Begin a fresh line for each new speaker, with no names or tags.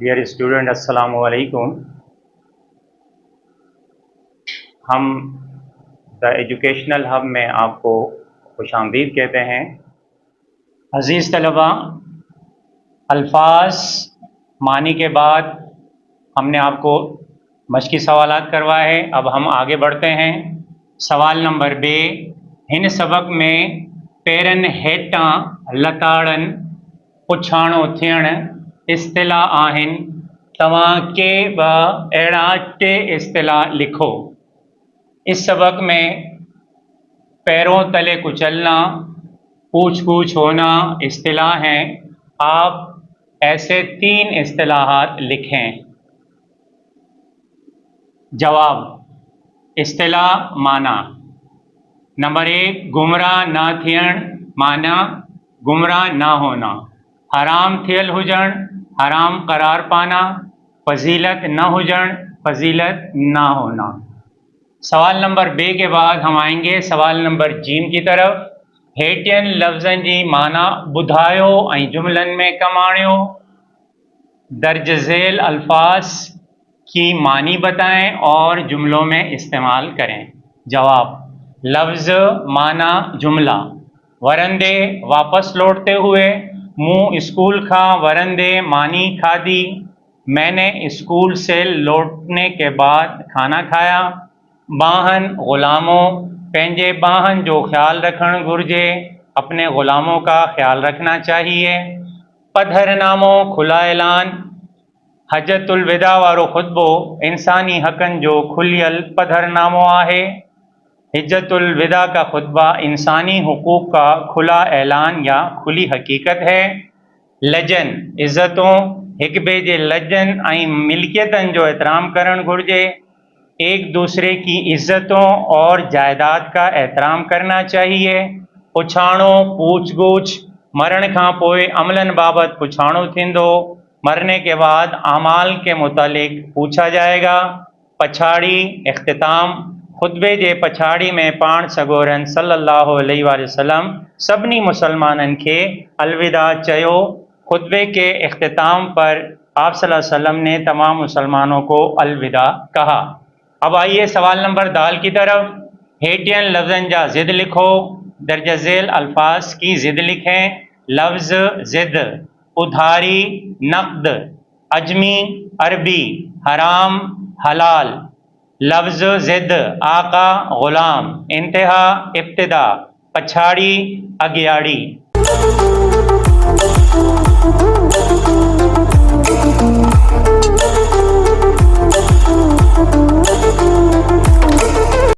Dear student, अस्सलाम वालेकुम। हम द एजुकेशनल हब में आपको खुशामदीद कहते हैं। अज़ीज़ तलबा, अल्फाज मानी के बाद हमने आपको मशक़ी सवालात करवाए हैं। अब हम आगे बढ़ते हैं। सवाल नंबर बे, हिन सबक में पेरन हेठां लताड़न पुछाणो थियण इस्तिलाह आहिनि। तव्हां के ॿ अहिड़ा टे इस्तिलाह लिखो। इस सबक में पैरों तले कुचलना, पूछ पूछ होना इस्तिलाह हैं। आप ऐसे 3 इस्तिलाहात लिखें। जवाब, इस्तिलाह माना। नंबर 1, गुमराह न थियण माना गुमराह न होना। हराम थियल हुजण, हराम करार पाना। फजीलत न हुजण, फजीलत न होना। सवाल नंबर बे के बाद हम आएंगे सवाल नंबर जीम की तरफ। हेठियन लफ्ज़न जी माना ॿुधायो ऐं जुमलन में कमु आणियो। दर्ज झेल अल्फाज की मानी बताएं और जुमलों में इस्तेमाल करें। जवाब, लफ्ज़ माना जुमला। वरंदे वापस लौटते हुए, मूँ स्कूल खां वरंदे मानी खाधी। मैंने स्कूल से लौटने के बाद खाना खाया। बाहन ग़ुलामों, पंहिंजे बाहन जो ख्याल रखण घुर्जे। अपने ग़ुलामों का ख्याल रखना चाहिए। पधरनामो खुला ऐलान। हजतुल विदा वारो खुतबो इंसानी हक़नि जो खुलियल पधरनामो आहे। हिज्जतुल विदा का खुतबा इंसानी हुकूक का खुला ऐलान या खुली हकीकत है। लजन इज़्ज़तों, हिक ॿिए जे लजन ऐं मिल्कियतनि जो एहतराम करण घुर्जे। एक दूसरे की इज़्ज़तों और जायदाद का एहतराम करना चाहिए। पुछाणो पूछ गूछ, मरण खां पोइ अमलन बाबत पुछाणो थींदो। मरने के बाद आमाल के मुतालिक पूछा जाएगा। पछाड़ी इख्तिताम, खुतबे जे पछाड़ी में पाण सगोरन सल्लल्लाहु अलैहि वसल्लम सभिनी मुसलमाननि खे अलविदा चयो। खुतबे के इख्तिताम पर आप सल्लल्लाहु अलैहि वसल्लम ने तमाम मुसलमानों को अलविदा कहा। अब आइए सवाल नंबर दाल की तरफ। हेठियन लफ्ज़न जा ज़िद लिखो। दर्ज झेल अल्फाज की ज़िद लिखें। लफ्ज़ ज़िद, उधारी नक़द, अजमी अरबी, हराम हलाल। लफ्ज़ ज़िद, आका ग़ुलाम, इंतहा इब्तिदा, पछाड़ी अगियाड़ी।